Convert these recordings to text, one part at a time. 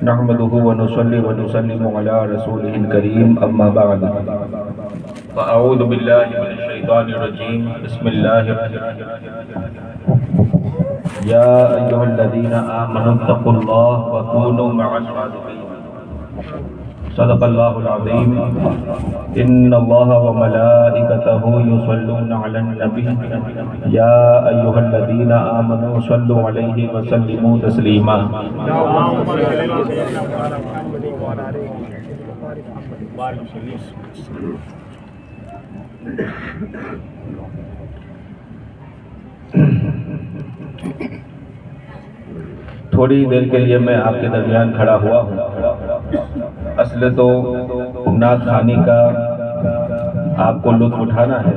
نحمده ونصلي ونسلم على رسوله الكريم اما بعد فاعوذ بالله من الشيطان الرجيم بسم الله الرحمن الرحيم يا ايها الذين امنوا اتقوا الله وكونوا مع الصادقين صدق الله العظيم ان الله وملائكته يصلون على النبي يا ايها الذين امنوا صلوا عليه وسلموا تسليما تھوڑی دیر کے لیے میں آپ کے درمیان کھڑا ہوا ہوں. اصل تو نعت خوانی کا آپ کو لطف اٹھانا ہے.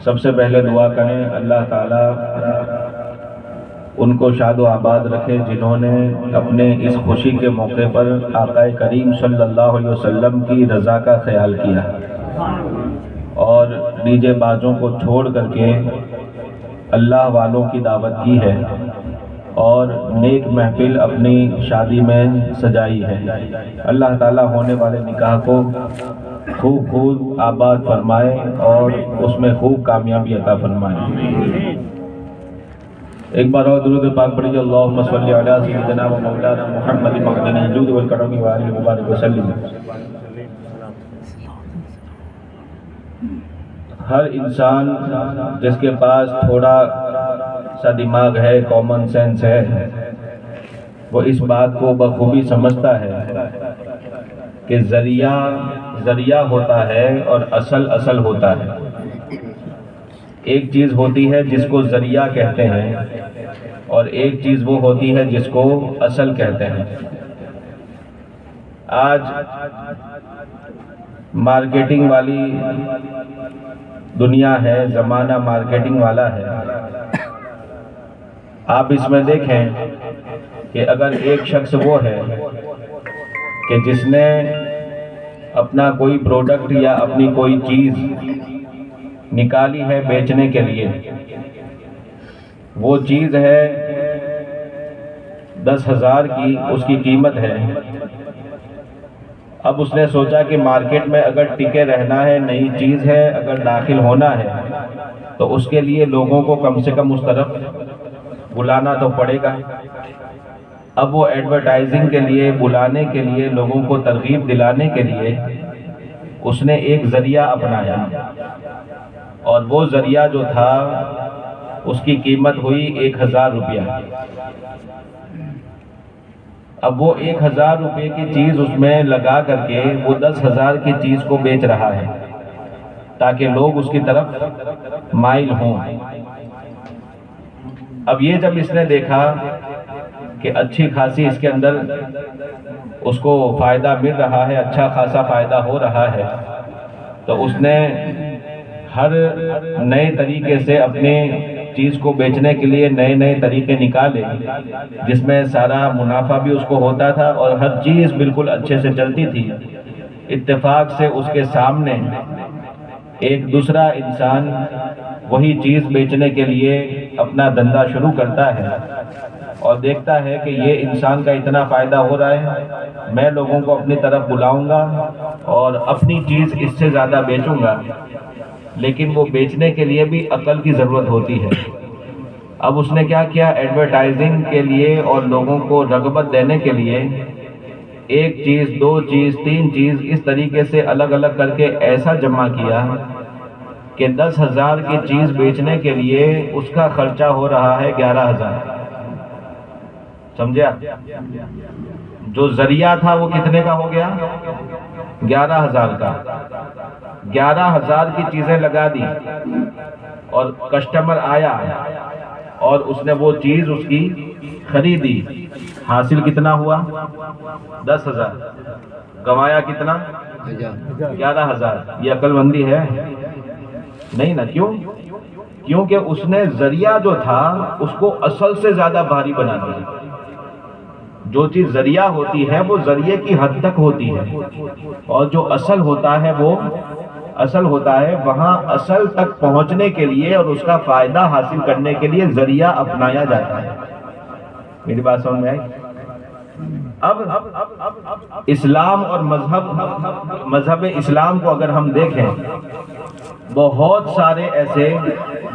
سب سے پہلے دعا کریں اللہ تعالیٰ ان کو شاد و آباد رکھے جنہوں نے اپنے اس خوشی کے موقع پر آقا کریم صلی اللہ علیہ وسلم کی رضا کا خیال کیا اور ڈی جے بازوں کو چھوڑ کر کے اللہ والوں کی دعوت کی ہے اور نیک محفل اپنی شادی میں سجائی ہے. اللہ تعالیٰ ہونے والے نکاح کو خوب خوب آباد فرمائے اور اس میں خوب کامیابی عطا فرمائے. ایک بار اور درود پاک پڑھیے. اللہم صلی علی سیدنا و مولانا محمد معدن الجود والکرم وآلہ مبارک وسلم. ہر انسان جس کے پاس تھوڑا سا دماغ ہے، کامن سینس ہے، وہ اس بات کو بخوبی سمجھتا ہے کہ ذریعہ ہوتا ہے اور اصل ہوتا ہے. ایک چیز ہوتی ہے جس کو ذریعہ کہتے ہیں اور ایک چیز وہ ہوتی ہے جس کو اصل کہتے ہیں. آج مارکیٹنگ والی دنیا ہے، زمانہ مارکیٹنگ والا ہے. آپ اس میں دیکھیں کہ اگر ایک شخص وہ ہے کہ جس نے اپنا کوئی پروڈکٹ یا اپنی کوئی چیز نکالی ہے بیچنے کے لیے، وہ چیز ہے 10,000 کی، اس کی قیمت ہے. اب اس نے سوچا کہ مارکیٹ میں اگر ٹکے رہنا ہے، نئی چیز ہے، اگر داخل ہونا ہے تو اس کے لیے لوگوں کو کم سے کم اس طرف بلانا تو پڑے گا. اب وہ ایڈورٹائزنگ کے لیے، بلانے کے لیے، لوگوں کو ترغیب دلانے کے لیے اس نے ایک ذریعہ اپنایا اور وہ ذریعہ جو تھا اس کی قیمت ہوئی 1,000 روپیہ. اب وہ 1,000 روپے کی چیز اس میں لگا کر کے وہ 10,000 کی چیز کو بیچ رہا ہے تاکہ لوگ اس کی طرف مائل ہوں. اب یہ جب اس نے دیکھا کہ اچھی خاصی اس کے اندر اس کو فائدہ مل رہا ہے، اچھا خاصا فائدہ ہو رہا ہے، تو اس نے ہر نئے طریقے سے اپنے چیز کو بیچنے کے لیے نئے طریقے نکالے جس میں سارا منافع بھی اس کو ہوتا تھا اور ہر چیز بالکل اچھے سے چلتی تھی. اتفاق سے اس کے سامنے ایک دوسرا انسان وہی چیز بیچنے کے لیے اپنا دھندا شروع کرتا ہے اور دیکھتا ہے کہ یہ انسان کا اتنا فائدہ ہو رہا ہے، میں لوگوں کو اپنی طرف بلاؤں گا اور اپنی چیز اس سے زیادہ بیچوں گا. لیکن وہ بیچنے کے لیے بھی عقل کی ضرورت ہوتی ہے. اب اس نے کیا کیا، ایڈورٹائزنگ کے لیے اور لوگوں کو رغبت دینے کے لیے ایک چیز، 2 چیز، 3 چیز اس طریقے سے الگ الگ کر کے ایسا جمع کیا کہ 10,000 کی چیز بیچنے کے لیے اس کا خرچہ ہو رہا ہے 11,000. سمجھا؟ جو ذریعہ تھا وہ کتنے کا ہو گیا؟ 11,000 کا. 11,000 کی چیزیں لگا دی اور کسٹمر آیا اور اس نے وہ چیز اس کی خریدی. حاصل کتنا ہوا؟ 10,000. کمایا کتنا؟ 11,000. یہ عقل مندی ہے؟ نہیں نا. کیوں؟ کیونکہ اس نے ذریعہ جو تھا اس کو اصل سے زیادہ بھاری بنا دیا. جو چیز ذریعہ ہوتی ہے وہ ذریعے کی حد تک ہوتی ہے اور جو اصل ہوتا ہے وہ اصل ہوتا ہے وہاں اصل تک پہنچنے کے لیے اور اس کا فائدہ حاصل کرنے کے لیے ذریعہ اپنایا جاتا ہے. میری بات سمجھ میں آئی؟ اب اسلام اور مذہب اسلام کو اگر ہم دیکھیں، بہت سارے ایسے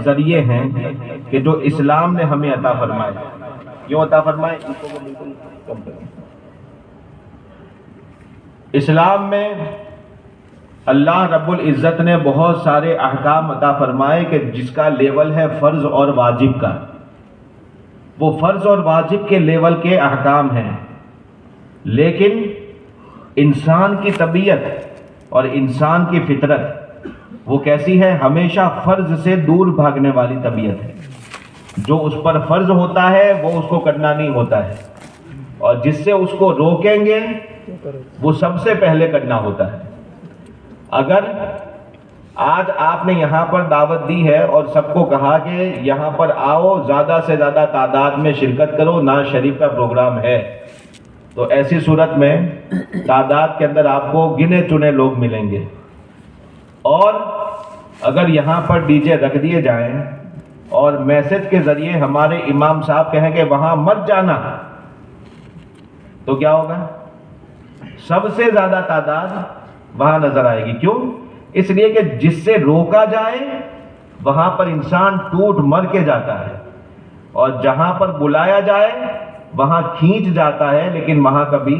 ذریعے ہیں کہ جو اسلام نے ہمیں عطا فرمائے. کیوں عطا فرمائے؟ اسلام میں اللہ رب العزت نے بہت سارے احکام عطا فرمائے کہ جس کا لیول ہے فرض اور واجب کا. وہ فرض اور واجب کے لیول کے احکام ہیں، لیکن انسان کی طبیعت اور انسان کی فطرت وہ کیسی ہے؟ ہمیشہ فرض سے دور بھاگنے والی طبیعت ہے. جو اس پر فرض ہوتا ہے وہ اس کو کرنا نہیں ہوتا ہے، اور جس سے اس کو روکیں گے وہ سب سے پہلے کرنا ہوتا ہے. اگر آج آپ نے یہاں پر دعوت دی ہے اور سب کو کہا کہ یہاں پر آؤ، زیادہ سے زیادہ تعداد میں شرکت کرو، ناز شریف کا پروگرام ہے، تو ایسی صورت میں تعداد کے اندر آپ کو گنے چنے لوگ ملیں گے. اور اگر یہاں پر ڈی جے رکھ دیے جائیں اور میسج کے ذریعے ہمارے امام صاحب کہیں کہ وہاں مت جانا، تو کیا ہوگا؟ سب سے زیادہ تعداد وہاں نظر آئے گی. کیوں؟ اس لیے کہ جس سے روکا جائے وہاں پر انسان ٹوٹ مر کے جاتا ہے، اور جہاں پر بلایا جائے وہاں کھینچ جاتا ہے، لیکن وہاں کبھی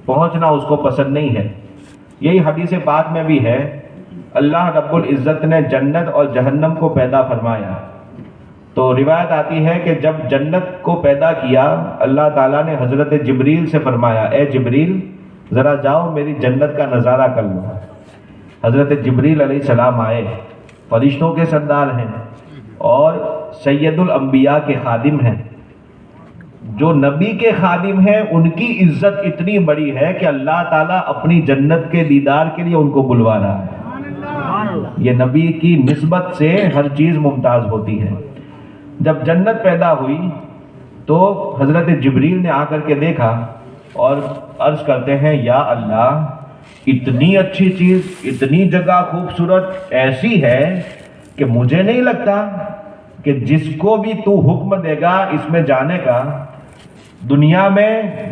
پہنچنا اس کو پسند نہیں ہے. یہی حدیث پاک میں بھی ہے، اللہ رب العزت نے جنت اور جہنم کو پیدا فرمایا. تو روایت آتی ہے کہ جب جنت کو پیدا کیا، اللہ تعالیٰ نے حضرت جبریل سے فرمایا، اے جبریل ذرا جاؤ میری جنت کا نظارہ کر لو. حضرت جبریل علیہ السلام آئے، فرشتوں کے سردار ہیں اور سید الانبیاء کے خادم ہیں. جو نبی کے خادم ہیں ان کی عزت اتنی بڑی ہے کہ اللہ تعالیٰ اپنی جنت کے دیدار کے لیے ان کو بلوا رہا ہے. یہ نبی کی نسبت سے ہر چیز ممتاز ہوتی ہے. جب جنت پیدا ہوئی تو حضرت جبریل نے آ کر کے دیکھا اور عرض کرتے ہیں، یا اللہ اتنی اچھی چیز، اتنی جگہ خوبصورت ایسی ہے کہ مجھے نہیں لگتا کہ جس کو بھی تو حکم دے گا اس میں جانے کا، دنیا میں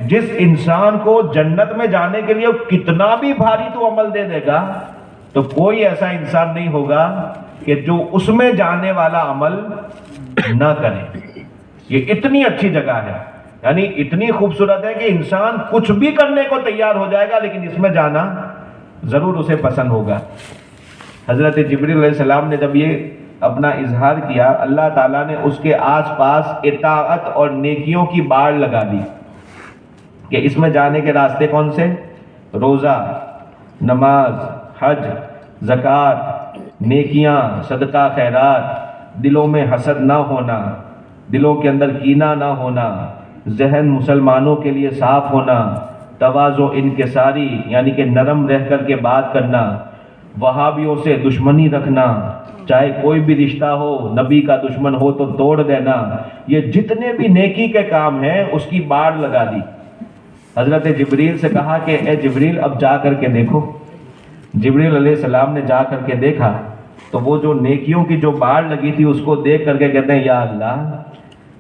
جس انسان کو جنت میں جانے کے لیے کتنا بھی بھاری تو عمل دے دے گا، تو کوئی ایسا انسان نہیں ہوگا کہ جو اس میں جانے والا عمل نہ کرے. یہ اتنی اچھی جگہ ہے، یعنی اتنی خوبصورت ہے کہ انسان کچھ بھی کرنے کو تیار ہو جائے گا، لیکن اس میں جانا ضرور اسے پسند ہوگا. حضرت جبریل علیہ السلام نے جب یہ اپنا اظہار کیا، اللہ تعالیٰ نے اس کے آس پاس اطاعت اور نیکیوں کی باڑ لگا دی کہ اس میں جانے کے راستے کون سے؟ روزہ، نماز، حج، زکوٰۃ، نیکیاں، صدقہ، خیرات، دلوں میں حسد نہ ہونا، دلوں کے اندر کینہ نہ ہونا، ذہن مسلمانوں کے لیے صاف ہونا، تواضع، انکساری یعنی کہ نرم رہ کر کے بات کرنا، وہابیوں سے دشمنی رکھنا، چاہے کوئی بھی رشتہ ہو، نبی کا دشمن ہو تو توڑ دینا. یہ جتنے بھی نیکی کے کام ہیں اس کی باڑ لگا دی. حضرت جبریل سے کہا کہ اے جبریل اب جا کر کے دیکھو. جبریل علیہ السلام نے جا کر کے دیکھا تو وہ جو نیکیوں کی جو باڑ لگی تھی اس کو دیکھ کر کے کہتے ہیں، یا اللہ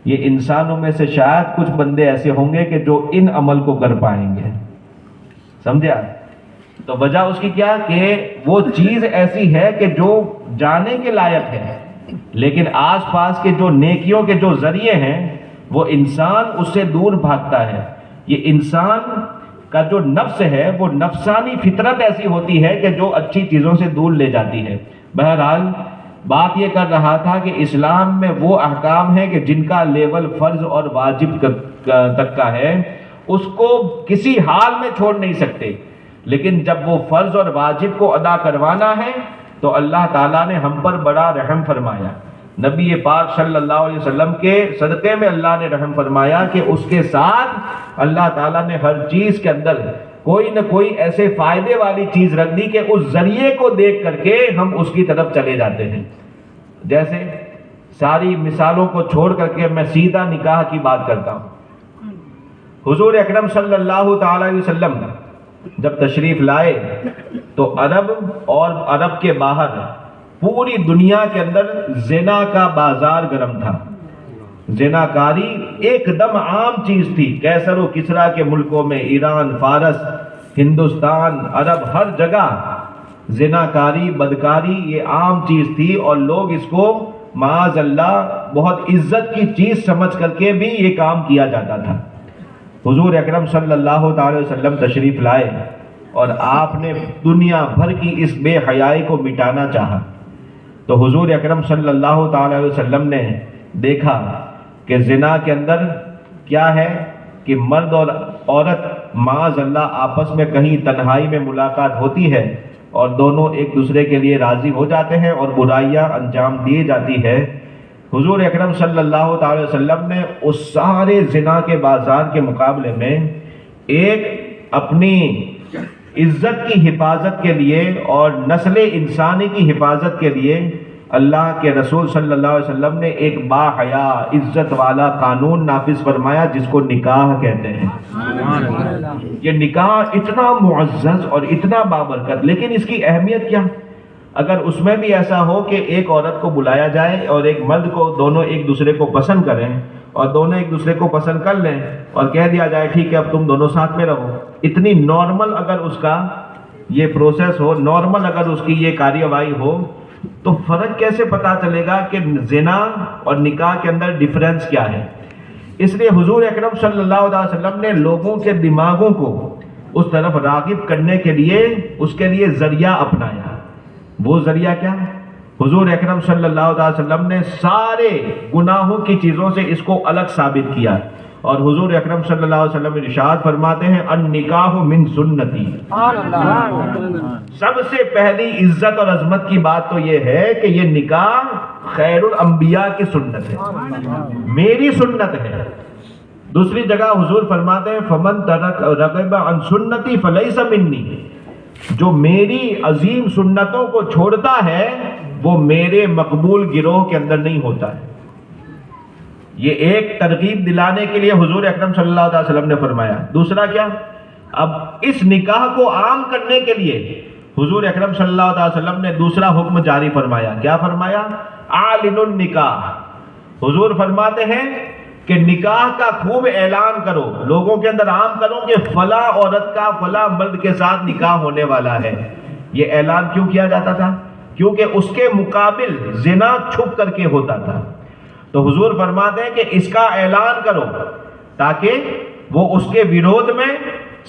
یہ انسانوں میں سے شاید کچھ بندے ایسے ہوں گے کہ جو ان عمل کو کر پائیں گے. سمجھا؟ تو وجہ اس کی کیا کہ وہ چیز ایسی ہے کہ جو جانے کے لائق ہے، لیکن آس پاس کے جو نیکیوں کے جو ذریعے ہیں وہ انسان اس سے دور بھاگتا ہے. یہ انسان کا جو نفس ہے وہ نفسانی فطرت ایسی ہوتی ہے کہ جو اچھی چیزوں سے دور لے جاتی ہے. بہرحال بات یہ کر رہا تھا کہ اسلام میں وہ احکام ہیں کہ جن کا لیول فرض اور واجب تک کا ہے، اس کو کسی حال میں چھوڑ نہیں سکتے، لیکن جب وہ فرض اور واجب کو ادا کروانا ہے تو اللہ تعالیٰ نے ہم پر بڑا رحم فرمایا. نبی پاک صلی اللہ علیہ وسلم کے صدقے میں اللہ نے رحم فرمایا کہ اس کے ساتھ اللہ تعالیٰ نے ہر چیز کے اندر کوئی نہ کوئی ایسے فائدے والی چیز رکھ دی کہ اس ذریعے کو دیکھ کر کے ہم اس کی طرف چلے جاتے ہیں. جیسے ساری مثالوں کو چھوڑ کر کے میں سیدھا نکاح کی بات کرتا ہوں. حضور اکرم صلی اللہ تعالی علیہ وسلم جب تشریف لائے تو عرب اور عرب کے باہر پوری دنیا کے اندر زنا کا بازار گرم تھا. زنا کاری ایک دم عام چیز تھی. کیسر و کسرا کے ملکوں میں، ایران، فارس، ہندوستان، عرب، ہر جگہ زنا کاری، بدکاری یہ عام چیز تھی، اور لوگ اس کو معاذ اللہ بہت عزت کی چیز سمجھ کر کے بھی یہ کام کیا جاتا تھا. حضور اکرم صلی اللہ تعالی وسلم تشریف لائے اور آپ نے دنیا بھر کی اس بے حیائی کو مٹانا چاہا. تو حضور اکرم صلی اللہ تعالی وسلم نے دیکھا کہ زنا کے اندر کیا ہے کہ مرد اور عورت معاذ اللہ آپس میں کہیں تنہائی میں ملاقات ہوتی ہے اور دونوں ایک دوسرے کے لیے راضی ہو جاتے ہیں اور برائیاں انجام دی جاتی ہے. حضور اکرم صلی اللہ تعالی وسلم نے اس سارے زنا کے بازار کے مقابلے میں ایک اپنی عزت کی حفاظت کے لیے اور نسل انسانی کی حفاظت کے لیے اللہ کے رسول صلی اللہ علیہ وسلم نے ایک با حیا عزت والا قانون نافذ فرمایا جس کو نکاح کہتے ہیں. یہ نکاح اتنا معزز اور اتنا بابرکت، لیکن اس کی اہمیت کیا؟ اگر اس میں بھی ایسا ہو کہ ایک عورت کو بلایا جائے اور ایک مرد کو، دونوں ایک دوسرے کو پسند کریں اور دونوں ایک دوسرے کو پسند کر لیں اور کہہ دیا جائے ٹھیک ہے اب تم دونوں ساتھ میں رہو، اتنی نارمل اگر اس کا یہ پروسیس ہو، نارمل اگر اس کی یہ کارروائی ہو، تو فرق کیسے پتا چلے گا کہ زنا اور نکاح کے اندر ڈیفرنس کیا ہے؟ اس لیے حضور اکرم صلی اللہ علیہ وسلم نے لوگوں کے دماغوں کو اس طرف راغب کرنے کے لیے اس کے لیے ذریعہ اپنایا. وہ ذریعہ کیا ہے؟ حضور اکرم صلی اللہ علیہ وسلم نے سارے گناہوں کی چیزوں سے اس کو الگ ثابت کیا، اور حضور اکرم صلی اللہ علیہ وسلم ارشاد فرماتے ہیں النکاح من سنتی. سب سے پہلی عزت اور عظمت کی بات تو یہ ہے کہ یہ نکاح خیر الانبیاء کی سنت ہے، میری سنت ہے. دوسری جگہ حضور فرماتے ہیں فمن رغب عن سنتی فلیس منی، جو میری عظیم سنتوں کو چھوڑتا ہے وہ میرے مقبول گروہ کے اندر نہیں ہوتا ہے. یہ ایک ترغیب دلانے کے لیے حضور اکرم صلی اللہ علیہ وسلم نے فرمایا. دوسرا کیا؟ اب اس نکاح کو عام کرنے کے لیے حضور اکرم صلی اللہ علیہ وسلم نے دوسرا حکم جاری فرمایا. کیا فرمایا؟ اعلنوا النکاح. حضور فرماتے ہیں کہ نکاح کا خوب اعلان کرو، لوگوں کے اندر عام کرو کہ فلاں عورت کا فلاں مرد کے ساتھ نکاح ہونے والا ہے. یہ اعلان کیوں کیا جاتا تھا؟ کیونکہ اس کے مقابل زنا چھپ کر کے ہوتا تھا. تو حضور فرماتے ہیں کہ اس کا اعلان کرو تاکہ وہ اس کے ویرودھ میں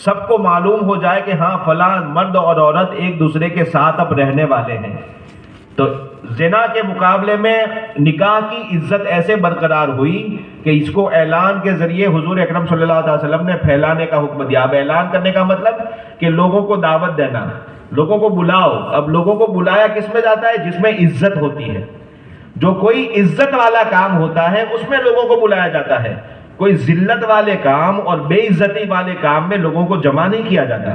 سب کو معلوم ہو جائے کہ ہاں فلاں مرد اور عورت ایک دوسرے کے ساتھ اب رہنے والے ہیں. تو زنا کے مقابلے میں نکاح کی عزت ایسے برقرار ہوئی کہ اس کو اعلان کے ذریعے حضور اکرم صلی اللہ علیہ وسلم نے پھیلانے کا حکم دیا. اب اعلان کرنے کا مطلب کہ لوگوں کو دعوت دینا، لوگوں کو بلاؤ. اب لوگوں کو بلایا کس میں جاتا ہے؟ جس میں عزت ہوتی ہے. جو کوئی عزت والا کام ہوتا ہے اس میں لوگوں کو بلایا جاتا ہے. کوئی ذلت والے کام اور بے عزتی والے کام میں لوگوں کو جمع نہیں کیا جاتا.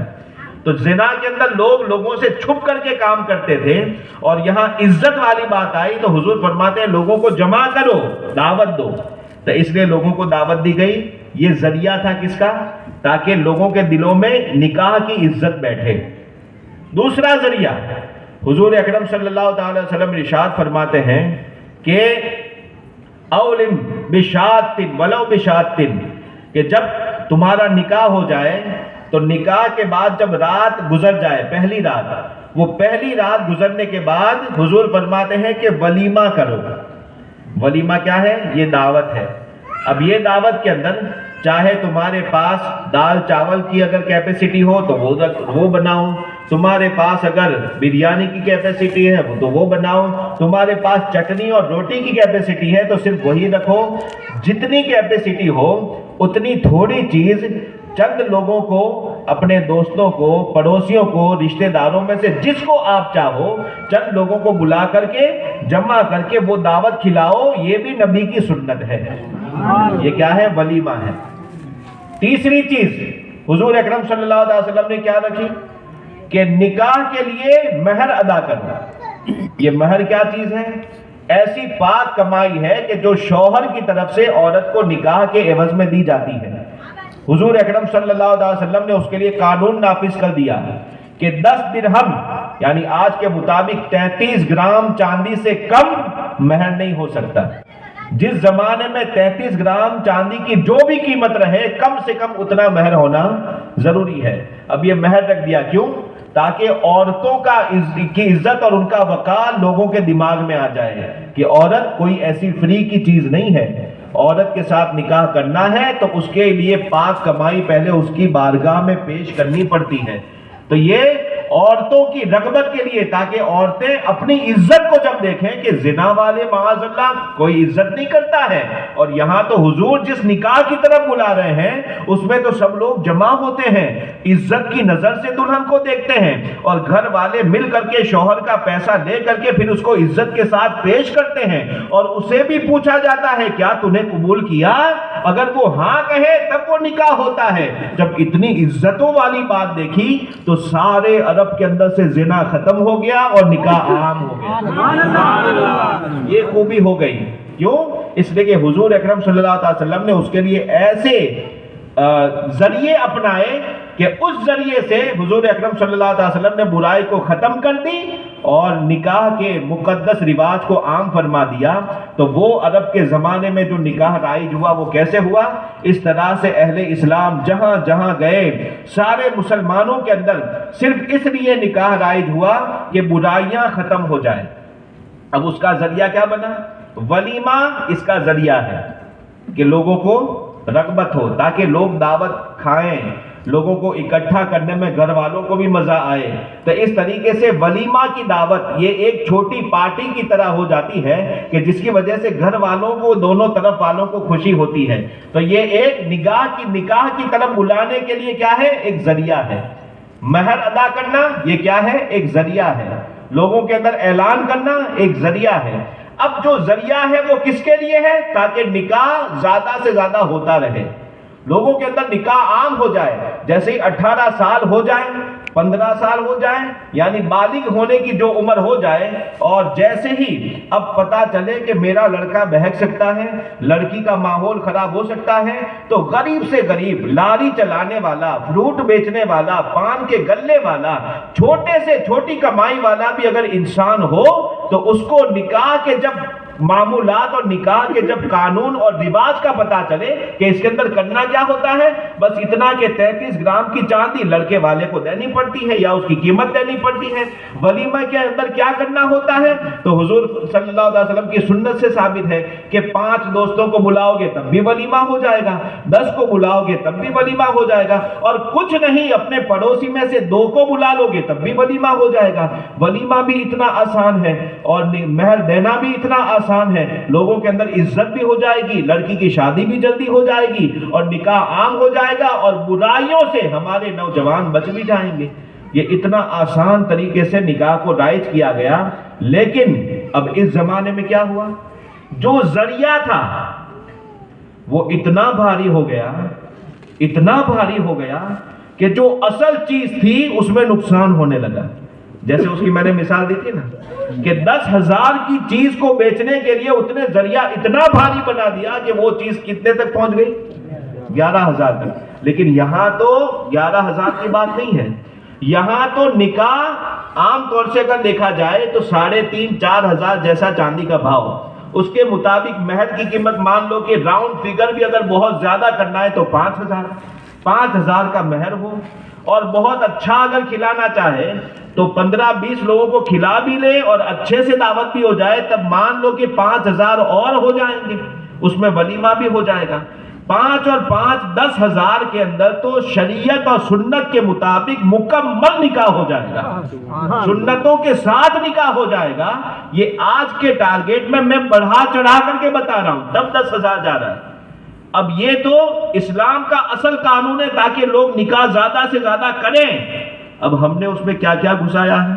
تو زنا کے اندر لوگ لوگوں سے چھپ کر کے کام کرتے تھے، اور یہاں عزت والی بات آئی تو حضور فرماتے ہیں لوگوں کو جمع کرو، دعوت دو. تو اس لیے لوگوں کو دعوت دی گئی. یہ ذریعہ تھا کس کا؟ تاکہ لوگوں کے دلوں میں نکاح کی عزت بیٹھے. دوسرا ذریعہ حضور اکرم صلی اللہ تعالی وسلم ارشاد فرماتے ہیں کہ اولم بشات ولو بشات، کہ جب تمہارا نکاح ہو جائے تو نکاح کے بعد جب رات گزر جائے، پہلی رات، وہ پہلی رات گزرنے کے بعد حضور فرماتے ہیں کہ ولیمہ کرو. ولیمہ کیا ہے؟ یہ دعوت ہے. اب یہ دعوت کے اندر چاہے تمہارے پاس دال چاول کی اگر کیپیسٹی ہو تو وہ بناؤ، تمہارے پاس اگر بریانی کی کیپیسٹی ہے تو وہ بناؤ، تمہارے پاس چٹنی اور روٹی کی کیپیسٹی ہے تو صرف وہی رکھو. جتنی کیپیسٹی ہو اتنی تھوڑی چیز چند لوگوں کو، اپنے دوستوں کو، پڑوسیوں کو، رشتہ داروں میں سے جس کو آپ چاہو چند لوگوں کو بلا کر کے جمع کر کے وہ دعوت کھلاؤ. یہ بھی نبی کی سنت ہے. یہ کیا ہے؟ ولیمہ ہے. تیسری چیز حضور اکرم صلی اللہ علیہ وسلم نے کیا رکھی کہ نکاح کے لیے مہر ادا کرنا. یہ مہر کیا چیز ہے؟ ایسی پاک کمائی ہے کہ جو شوہر کی طرف سے عورت کو نکاح کے عوض میں دی جاتی ہے. حضور اکرم صلی اللہ علیہ وسلم نے اس کے لیے قانون نافذ کر دیا کہ 10 درہم یعنی آج کے مطابق 33 گرام چاندی سے کم مہر نہیں ہو سکتا. جس زمانے میں 33 گرام چاندی کی جو بھی قیمت رہے کم سے کم اتنا مہر ہونا ضروری ہے. اب یہ مہر رکھ دیا کیوں؟ تاکہ عورتوں کی عزت اور ان کا وقار لوگوں کے دماغ میں آ جائے کہ عورت کوئی ایسی فری کی چیز نہیں ہے. عورت کے ساتھ نکاح کرنا ہے تو اس کے لیے پاک کمائی پہلے اس کی بارگاہ میں پیش کرنی پڑتی ہے. تو یہ عورتوں کی رغبت کے لیے، تاکہ عورتیں اپنی عزت کو جب دیکھیں کہ زنا والے معاذ اللہ کوئی عزت نہیں کرتا ہے. اور یہاں تو حضور جس نکاح کی طرف بلا رہے ہیں اس میں تو سب لوگ جمع ہوتے ہیں، عزت کی نظر سے دلہن کو دیکھتے ہیں، اور گھر والے مل کر کے شوہر کا پیسہ لے کر کے پھر اس کو عزت کے ساتھ پیش کرتے ہیں، اور اسے بھی پوچھا جاتا ہے کیا تو نے قبول کیا؟ اگر وہ ہاں کہے تب وہ نکاح ہوتا ہے. جب اتنی عزتوں والی بات دیکھی تو سارے عرب کے اندر سے زنا ختم ہو گیا اور نکاح عام ہو گیا. یہ خوبی ہو گئی. کیوں؟ اس لیے کہ حضور اکرم صلی اللہ علیہ وسلم نے اس کے لیے ایسے ذریعے اپنائے کہ اس ذریعے سے حضور اکرم صلی اللہ علیہ وسلم نے برائی کو ختم کر دی اور نکاح کے مقدس رواج کو عام فرما دیا. تو وہ عرب کے زمانے میں جو نکاح رائج ہوا وہ کیسے ہوا؟ اس طرح سے اہل اسلام جہاں جہاں گئے سارے مسلمانوں کے اندر صرف اس لیے نکاح رائج ہوا کہ برائیاں ختم ہو جائیں. اب اس کا ذریعہ کیا بنا؟ ولیمہ اس کا ذریعہ ہے کہ لوگوں کو رغبت ہو، تاکہ لوگ دعوت کھائیں، لوگوں کو اکٹھا کرنے میں گھر والوں کو بھی مزہ آئے. تو اس طریقے سے ولیمہ کی دعوت یہ ایک چھوٹی پارٹی کی طرح ہو جاتی ہے کہ جس کی وجہ سے گھر والوں کو دونوں طرف والوں کو خوشی ہوتی ہے. تو یہ ایک نکاح کی طرف بلانے کے لیے کیا ہے؟ ایک ذریعہ ہے. مہر ادا کرنا یہ کیا ہے؟ ایک ذریعہ ہے. لوگوں کے اندر اعلان کرنا ایک ذریعہ ہے. اب جو ذریعہ ہے وہ کس کے لیے ہے؟ تاکہ نکاح زیادہ سے زیادہ ہوتا رہے، لوگوں کے اندر نکاح عام ہو جائے. جیسے ہی 18 سال ہو جائیں، 15 سال ہو جائیں، یعنی بالغ ہونے کی جو عمر ہو جائے، اور جیسے ہی اب پتا چلے کہ میرا لڑکا بہک سکتا ہے، لڑکی کا ماحول خراب ہو سکتا ہے، تو غریب سے غریب لاری چلانے والا، فروٹ بیچنے والا، پان کے گلے والا، چھوٹے سے چھوٹی کمائی والا بھی اگر انسان ہو تو اس کو نکاح کے جب معمولات اور نکاح کے جب قانون اور رواج کا پتا چلے کہ اس کے اندر کرنا کیا ہوتا ہے، بس اتنا کہ 33 گرام کی چاندی لڑکے والے کو دینی پڑتی ہے یا اس کی قیمت دینی پڑتی ہے. ولیمہ کے اندر کیا کرنا ہوتا ہے؟ تو حضور صلی اللہ علیہ وسلم کی سنت سے ثابت ہے کہ 5 دوستوں کو بلاؤ گے تب بھی ولیمہ ہو جائے گا، 10 کو بلاؤ گے تب بھی ولیمہ ہو جائے گا، اور کچھ نہیں اپنے پڑوسی میں سے 2 کو بلا لو گے تب بھی ولیمہ ہو جائے گا. ولیمہ بھی اتنا آسان ہے اور مہر دینا بھی اتنا آسان ہے. لوگوں کے اندر عزت بھی ہو جائے گی، لڑکی کی شادی بھی جلدی ہو جائے گی، اور نکاح عام ہو جائے گا، اور برائیوں سے ہمارے نوجوان بچ بھی جائیں گے. یہ اتنا آسان طریقے سے نکاح کو رائج کیا گیا. لیکن اب اس زمانے میں کیا ہوا؟ جو ذریعہ تھا وہ اتنا بھاری ہو گیا، اتنا بھاری ہو گیا کہ جو اصل چیز تھی اس میں نقصان ہونے لگا. جیسے اس کی میں نے مثال دی تھی نا کہ 10,000 کی چیز کو بیچنے کے لیے اتنے ذریعہ اتنا بھاری بنا دیا کہ وہ چیز کتنے تک پہنچ گئی؟ 11,000 تک. لیکن یہاں تو 11,000 کی بات نہیں ہے. یہاں تو نکاح عام طور سے اگر دیکھا جائے تو 3,500-4,000 جیسا چاندی کا بھاؤ، اس کے مطابق مہر کی قیمت مان لو کہ راؤنڈ فگر بھی اگر بہت زیادہ کرنا ہے تو 5,000 کا مہر ہو، اور بہت اچھا اگر کھلانا چاہے تو 15-20 لوگوں کو کھلا بھی لے اور اچھے سے دعوت بھی ہو جائے تب مان لو کہ 5,000 اور ہو جائیں گے، اس میں ولیمہ بھی ہو جائے گا. 5 اور 5 10,000 کے اندر تو شریعت اور سنت کے مطابق مکمل نکاح ہو جائے گا، سنتوں کے ساتھ نکاح ہو جائے گا. یہ آج کے ٹارگیٹ میں بڑھا چڑھا کر کے بتا رہا ہوں، تب 10,000 جا رہا ہے. اب یہ تو اسلام کا اصل قانون ہے تاکہ لوگ نکاح زیادہ سے زیادہ کریں. اب ہم نے اس میں کیا کیا گھسایا ہے؟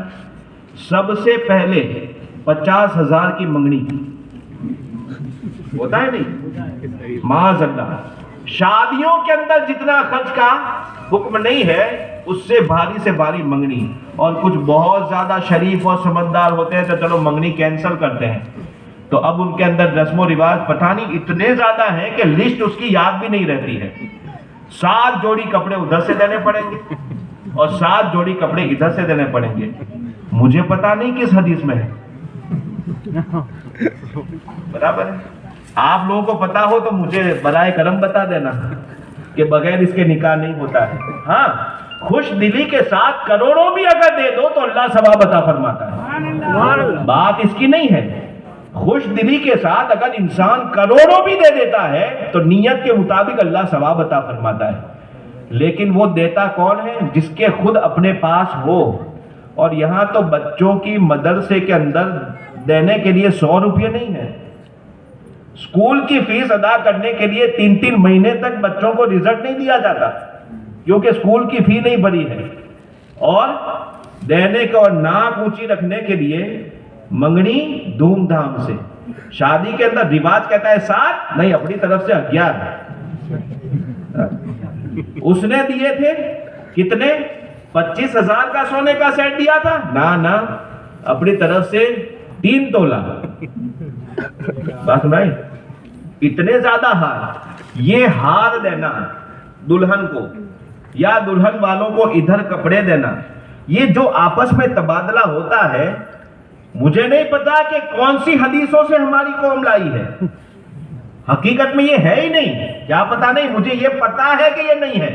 سب سے پہلے 50,000 کی منگنی ہوتا ہے نہیں؟ معاذ اللہ، شادیوں کے اندر جتنا خرچ کا حکم نہیں ہے اس سے بھاری منگنی. اور کچھ بہت زیادہ شریف اور سمجھدار ہوتے ہیں تو چلو منگنی کینسل کرتے ہیں. تو اب ان کے اندر رسم و رواج پتہ نہیں اتنے زیادہ ہیں کہ لسٹ اس کی یاد بھی نہیں رہتی ہے. 7 جوڑی کپڑے ادھر سے لینے پڑیں گے، اور 7 جوڑی کپڑے ادھر سے دینے پڑیں گے. مجھے پتا نہیں کس حدیث میں ہے. برابر ہے. آپ لوگوں کو پتا ہو تو مجھے برائے کرم بتا دینا کہ بغیر اس کے نکاح نہیں ہوتا ہے. ہاں خوش دلی کے ساتھ کروڑوں بھی اگر دے دو تو اللہ ثواب عطا فرماتا ہے. بات اس کی نہیں ہے. خوش دلی کے ساتھ اگر انسان کروڑوں بھی دے دیتا ہے تو نیت کے مطابق اللہ ثواب عطا فرماتا ہے. لیکن وہ دیتا کون ہے؟ جس کے خود اپنے پاس ہو. اور یہاں تو بچوں کی مدرسے کے اندر دینے کے لیے 100 روپے نہیں ہے. اسکول کی فیس ادا کرنے کے لیے 3 مہینے تک بچوں کو رزلٹ نہیں دیا جاتا کیونکہ اسکول کی فی نہیں بھری ہے. اور دینے کو اور ناک اونچی رکھنے کے لیے منگنی دھوم دھام سے. شادی کے اندر رواج کہتا ہے 7 نہیں، اپنی طرف سے 11. اس نے دیے تھے کتنے؟ 25,000 کا سونے کا سیٹ دیا تھا نا اپنی طرف سے 3 تولہ. بات نہیں، اتنے زیادہ ہار. یہ ہار دینا دلہن کو یا دلہن والوں کو ادھر کپڑے دینا، یہ جو آپس میں تبادلہ ہوتا ہے، مجھے نہیں پتا کہ کون سی حدیثوں سے ہماری قوم لائی ہے. حقیقت میں یہ ہے ہی نہیں. کیا پتا نہیں، مجھے یہ پتا ہے کہ یہ نہیں ہے.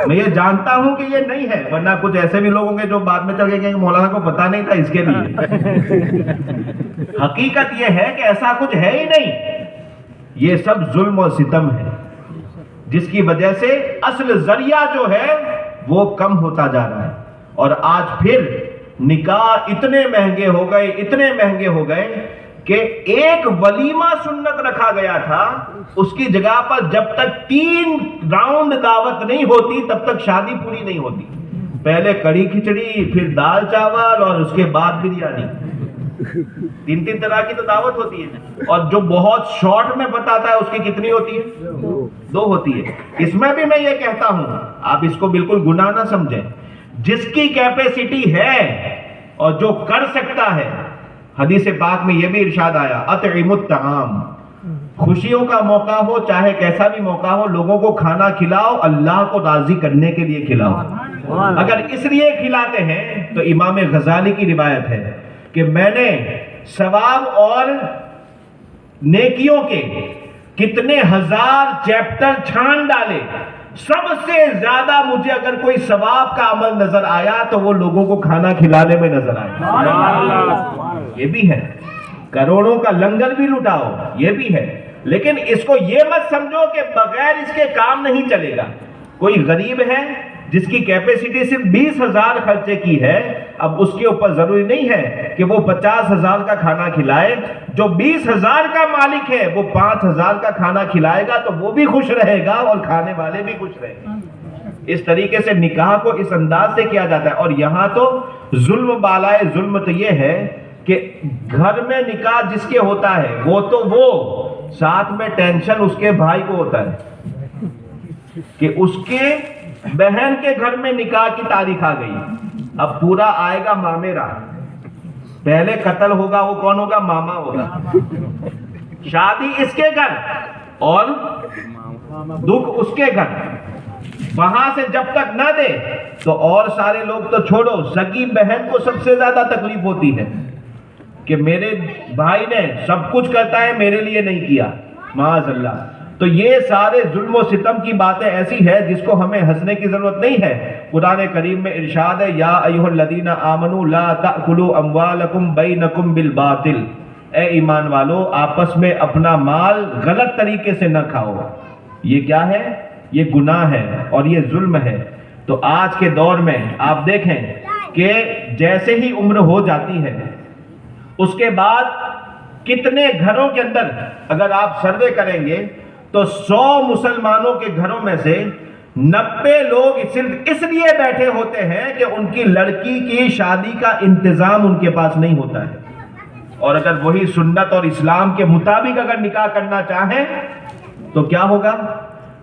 میں یہ جانتا ہوں کہ یہ نہیں ہے، ورنہ کچھ ایسے بھی لوگ ہوں گے جو بعد میں چل گئے کہ مولانا کو پتا نہیں تھا اس کے لیے. حقیقت یہ ہے کہ ایسا کچھ ہے ہی نہیں. یہ سب ظلم و ستم ہے جس کی وجہ سے اصل ذریعہ جو ہے وہ کم ہوتا جا رہا ہے. اور آج پھر نکاح اتنے مہنگے ہو گئے کہ ایک ولیمہ سنت رکھا گیا تھا، اس کی جگہ پر جب تک 3 راؤنڈ دعوت نہیں ہوتی تب تک شادی پوری نہیں ہوتی. پہلے کڑی کھچڑی، پھر دال چاول اور اس کے بعد بریانی. 3 طرح کی تو دعوت ہوتی ہے. اور جو بہت شارٹ میں بتاتا ہے اس کی کتنی ہوتی ہے؟ 2 ہوتی ہے. اس میں بھی میں یہ کہتا ہوں، آپ اس کو بالکل گناہ نہ سمجھیں. جس کی کیپیسٹی ہے اور جو کر سکتا ہے، حدیث پاک میں یہ بھی ارشاد آیا اطعموا الطعام. خوشیوں کا موقع ہو چاہے کیسا بھی موقع ہو، لوگوں کو کھانا کھلاؤ، اللہ کو راضی کرنے کے لیے کھلاؤ. اگر اس لیے کھلاتے ہیں تو امام غزالی کی روایت ہے کہ میں نے ثواب اور نیکیوں کے کتنے ہزار چیپٹر چھان ڈالے، سب سے زیادہ مجھے اگر کوئی ثواب کا عمل نظر آیا تو وہ لوگوں کو کھانا کھلانے میں نظر آیا. یہ بھی ہے. کروڑوں کا لنگر بھی لٹاؤ، یہ بھی ہے. لیکن اس کو یہ مت سمجھو کہ بغیر اس کے کام نہیں چلے گا. کوئی غریب ہے جس کی کیپیسٹی صرف 20,000 خرچے کی ہے، اب اس کے اوپر ضروری نہیں ہے کہ وہ 50,000 کا کھانا کھلائے. جو 20,000 کا مالک ہے وہ 5,000 کا کھانا کھلائے گا تو وہ بھی خوش رہے گا اور کھانے والے بھی خوش رہیں گے. اس طریقے سے نکاح کو اس انداز سے کیا جاتا ہے. اور یہاں تو ظلم بالائے ظلم تو یہ ہے کہ گھر میں نکاح جس کے ہوتا ہے وہ ساتھ میں ٹینشن اس کے بھائی کو ہوتا ہے کہ اس کے بہن کے گھر میں نکاح کی تاریخ آ گئی. اب پورا آئے گا مامیرا. پہلے قتل ہوگا وہ کون ہوگا؟ ماما ہوگا. شادی اس کے گھر اور دکھ اس کے گھر. وہاں سے جب تک نہ دے تو اور سارے لوگ تو چھوڑو، سگی بہن کو سب سے زیادہ تکلیف ہوتی ہے کہ میرے بھائی نے سب کچھ کرتا ہے میرے لیے نہیں کیا، معاذ اللہ. تو یہ سارے ظلم و ستم کی باتیں ایسی ہے جس کو ہمیں ہنسنے کی ضرورت نہیں ہے. قرآن کریم میں ارشاد ہے یا ایھا الذین آمنوا لا تأکلوا اموالکم بینکم بالباطل. اے ایمان والو، آپس میں اپنا مال غلط طریقے سے نہ کھاؤ. یہ کیا ہے؟ یہ گناہ ہے اور یہ ظلم ہے. تو آج کے دور میں آپ دیکھیں کہ جیسے ہی عمر ہو جاتی ہے اس کے بعد کتنے گھروں کے اندر اگر آپ سروے کریں گے تو 100 مسلمانوں کے گھروں میں سے 90 لوگ صرف اس لیے بیٹھے ہوتے ہیں کہ ان کی لڑکی کی شادی کا انتظام ان کے پاس نہیں ہوتا ہے. اور اگر وہی سنت اور اسلام کے مطابق اگر نکاح کرنا چاہیں تو کیا ہوگا؟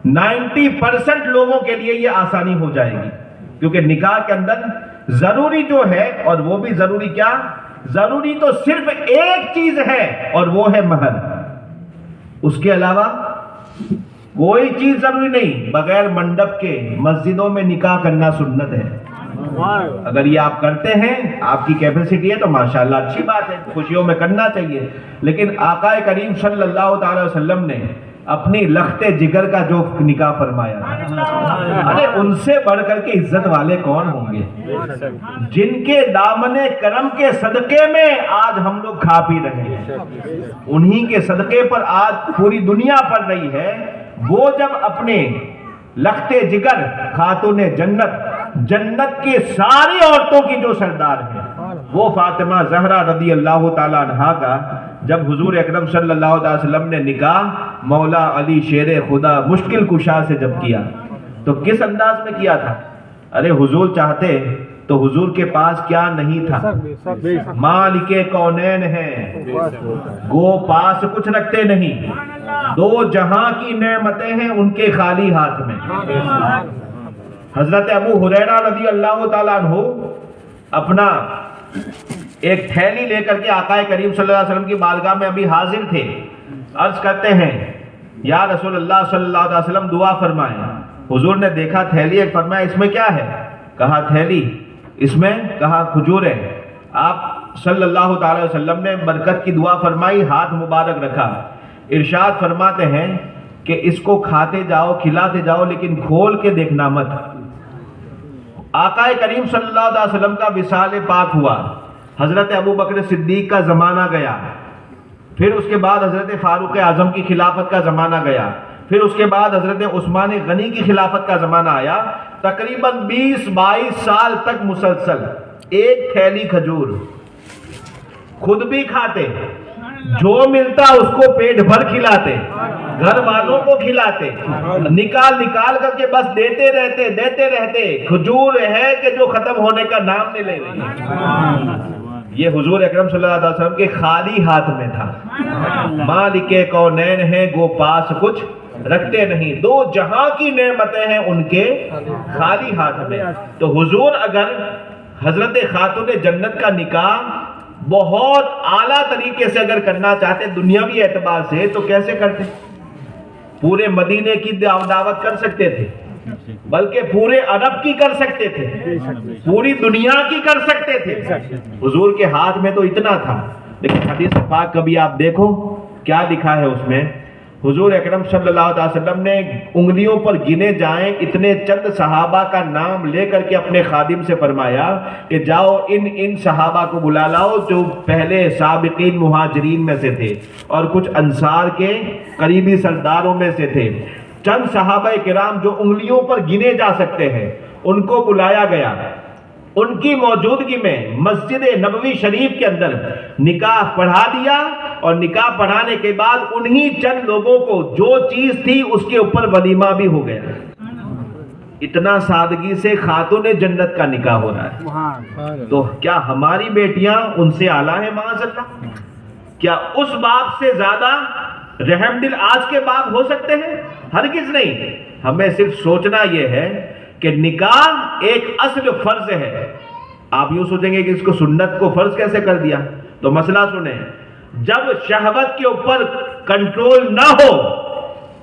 90% لوگوں کے لیے یہ آسانی ہو جائے گی. کیونکہ نکاح کے اندر ضروری جو ہے، اور وہ بھی ضروری کیا؟ ضروری تو صرف ایک چیز ہے اور وہ ہے مہر. اس کے علاوہ کوئی چیز ضروری نہیں، بغیر منڈپ کے مسجدوں میں نکاح کرنا سنت ہے۔ اگر یہ آپ کرتے ہیں، آپ کی کیپیسٹی ہے تو ماشاءاللہ اچھی بات ہے، خوشیوں میں کرنا چاہیے۔ لیکن آقا کریم صلی اللہ تعالی وسلم نے اپنی لخت جگر کا جو نکاح فرمایا، ارے ان سے بڑھ کر کے عزت والے کون ہوں گے، جن کے دامن کرم کے صدقے میں آج ہم لوگ کھا پی رہے ہیں، انہی کے صدقے پر آج پوری دنیا پڑ رہی ہے۔ وہ جب اپنے لخت جگر خاتون جنت کی ساری عورتوں کی جو سردار ہے، وہ فاطمہ زہرا رضی اللہ تعالیٰ عنہا کا جب حضور اکرم صلی اللہ علیہ وسلم نے نکاح مولا علی شیر خدا مشکل کشا سے جب کیا تو کس انداز میں کیا تھا؟ ارے حضور چاہتے تو حضور کے پاس کیا نہیں تھا، مالک کونین ہیں، گو پاس کچھ رکھتے نہیں، دو جہاں کی نعمتیں ہیں ان کے خالی ہاتھ میں۔ حضرت ابو ہریرہ رضی اللہ تعالیٰ عنہ اپنا ایک تھیلی لے کر کے آقا کریم صلی اللہ علیہ وسلم کی بارگاہ میں ابھی حاضر تھے، عرض کرتے ہیں یا رسول اللہ صلی اللہ علیہ وسلم دعا فرمائیں۔ حضور نے دیکھا تھیلی، ایک فرمایا اس میں کیا ہے؟ کہا تھیلی، اس میں کہا کھجور ہے۔ آپ صلی اللہ تعالی وسلم نے برکت کی دعا فرمائی، ہاتھ مبارک رکھا، ارشاد فرماتے ہیں کہ اس کو کھاتے جاؤ کھلاتے جاؤ لیکن کھول کے دیکھنا مت۔ آقا کریم صلی اللہ علیہ وسلم کا وصال پاک ہوا، حضرت ابو بکر صدیق کا زمانہ گیا، پھر اس کے بعد حضرت فاروق اعظم کی خلافت کا زمانہ گیا، پھر اس کے بعد حضرت عثمان غنی کی خلافت کا زمانہ آیا، تقریباً 20-22 سال تک مسلسل ایک تھیلی کھجور، خود بھی کھاتے، جو ملتا اس کو پیٹ بھر کھلاتے، گھر والوں کو کھلاتے، نکال کر کے بس دیتے رہتے، کھجور ہے کہ جو ختم ہونے کا نام نہیں لے رہی۔ یہ حضور اکرم صلی اللہ علیہ وسلم کے خالی ہاتھ میں تھا، مالک کونین ہیں گو پاس کچھ رکھتے نہیں، دو جہاں کی نعمتیں ہیں ان کے خالی ہاتھ میں۔ تو حضور اگر حضرت خاتون جنت کا نکاح بہت اعلیٰ طریقے سے اگر کرنا چاہتے دنیاوی اعتبار سے تو کیسے کرتے؟ پورے مدینے کی دعوت کر سکتے تھے، بلکہ پورے عرب کی کر سکتے تھے، پوری دنیا کی کر سکتے تھے۔ حضور کے ہاتھ میں تو اتنا تھا، لیکن حدیث پاک کبھی آپ دیکھو کیا لکھا ہے اس میں، حضور اکرم صلی اللہ علیہ وسلم نے انگلیوں پر گنے جائیں اتنے چند صحابہ کا نام لے کر کے اپنے خادم سے فرمایا کہ جاؤ ان صحابہ کو بلا لاؤ جو پہلے سابقین مہاجرین میں سے تھے اور کچھ انصار کے قریبی سرداروں میں سے تھے، چند صحابہ کرام جو انگلیوں پر گنے جا سکتے ہیں ان کو بلایا گیا۔ ان کی موجودگی میں مسجد نبوی شریف کے اندر نکاح پڑھا دیا، اور نکاح پڑھانے کے بعد انہی چند لوگوں کو جو چیز تھی اس کے اوپر ولیمہ بھی ہو گیا۔ اتنا سادگی سے خاتون جنت کا نکاح ہو رہا ہے، تو کیا ہماری بیٹیاں ان سے اعلیٰ ہیں معاذ اللہ؟ کیا اس باپ سے زیادہ رحم دل آج کے باپ ہو سکتے ہیں؟ ہرگز نہیں۔ ہمیں صرف سوچنا یہ ہے کہ نکاح ایک اصل فرض ہے۔ آپ یوں سوچیں گے کہ اس کو سنت کو فرض کیسے کر دیا؟ تو مسئلہ سنیں، جب شہوت کے اوپر کنٹرول نہ ہو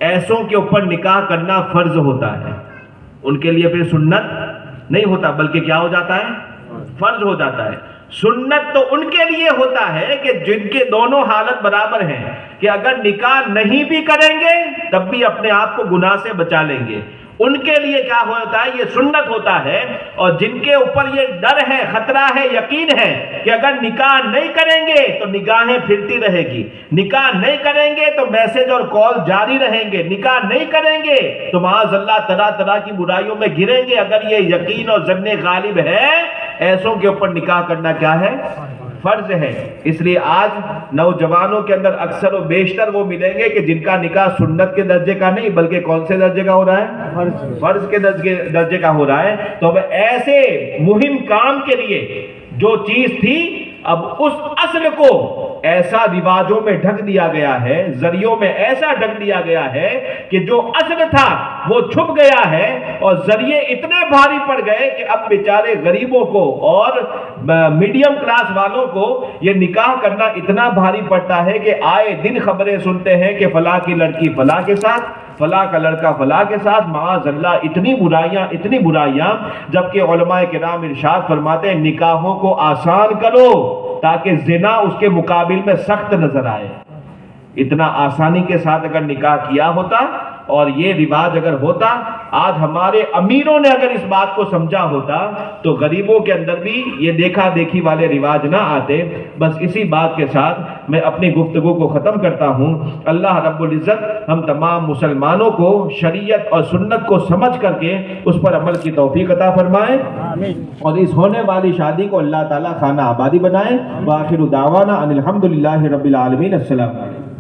ایسوں کے اوپر نکاح کرنا فرض ہوتا ہے، ان کے لیے پھر سنت نہیں ہوتا بلکہ کیا ہو جاتا ہے؟ فرض ہو جاتا ہے۔ سنت تو ان کے لیے ہوتا ہے کہ جن کے دونوں حالت برابر ہیں، کہ اگر نکاح نہیں بھی کریں گے تب بھی اپنے آپ کو گناہ سے بچا لیں گے، ان کے لیے کیا ہوتا ہے؟ یہ سنت ہوتا ہے۔ اور جن کے اوپر یہ ڈر ہے، خطرہ ہے، یقین ہے کہ اگر نکاح نہیں کریں گے تو نگاہیں پھرتی رہے گی، نکاح نہیں کریں گے تو میسج اور کال جاری رہیں گے، نکاح نہیں کریں گے تو معاذ اللہ طرح طرح کی برائیوں میں گریں گے، اگر یہ یقین اور ظن غالب ہے ایسوں کے اوپر نکاح کرنا کیا ہے؟ فرض ہے۔ اس لیے آج نوجوانوں کے اندر اکثر و بیشتر وہ ملیں گے کہ جن کا نکاح سنت کے درجے کا نہیں بلکہ کون سے درجے کا ہو رہا ہے؟ فرض کے درجے کا ہو رہا ہے۔ تو اب ایسے مہم کام کے لیے جو چیز تھی اب اس اصل کو ایسا رواجوں میں ڈھک دیا گیا ہے، ذریعوں میں ایسا ڈھک دیا گیا ہے کہ جو اصل تھا وہ چھپ گیا ہے اور ذریعے اتنے بھاری پڑ گئے کہ اب بیچارے غریبوں کو اور میڈیم کلاس والوں کو یہ نکاح کرنا اتنا بھاری پڑتا ہے کہ آئے دن خبریں سنتے ہیں کہ فلاں کی لڑکی فلاں کے ساتھ، فلاں کا لڑکا فلاں کے ساتھ، معاذ اللہ اتنی برائیاں، جبکہ علماء کرام ارشاد فرماتے ہیں نکاحوں کو آسان کرو تاکہ زنا اس کے مقابل میں سخت نظر آئے۔ اتنا آسانی کے ساتھ اگر نکاح کیا ہوتا اور یہ رواج اگر ہوتا، آج ہمارے امیروں نے اگر اس بات کو سمجھا ہوتا تو غریبوں کے اندر بھی یہ دیکھا دیکھی والے رواج نہ آتے۔ بس اسی بات کے ساتھ میں اپنی گفتگو کو ختم کرتا ہوں۔ اللہ رب العزت ہم تمام مسلمانوں کو شریعت اور سنت کو سمجھ کر کے اس پر عمل کی توفیق عطا فرمائے، اور اس ہونے والی شادی کو اللہ تعالی خانہ آبادی بنائے۔ وآخر دعوانا ان الحمدللہ رب العالمین۔ السلام علیکم۔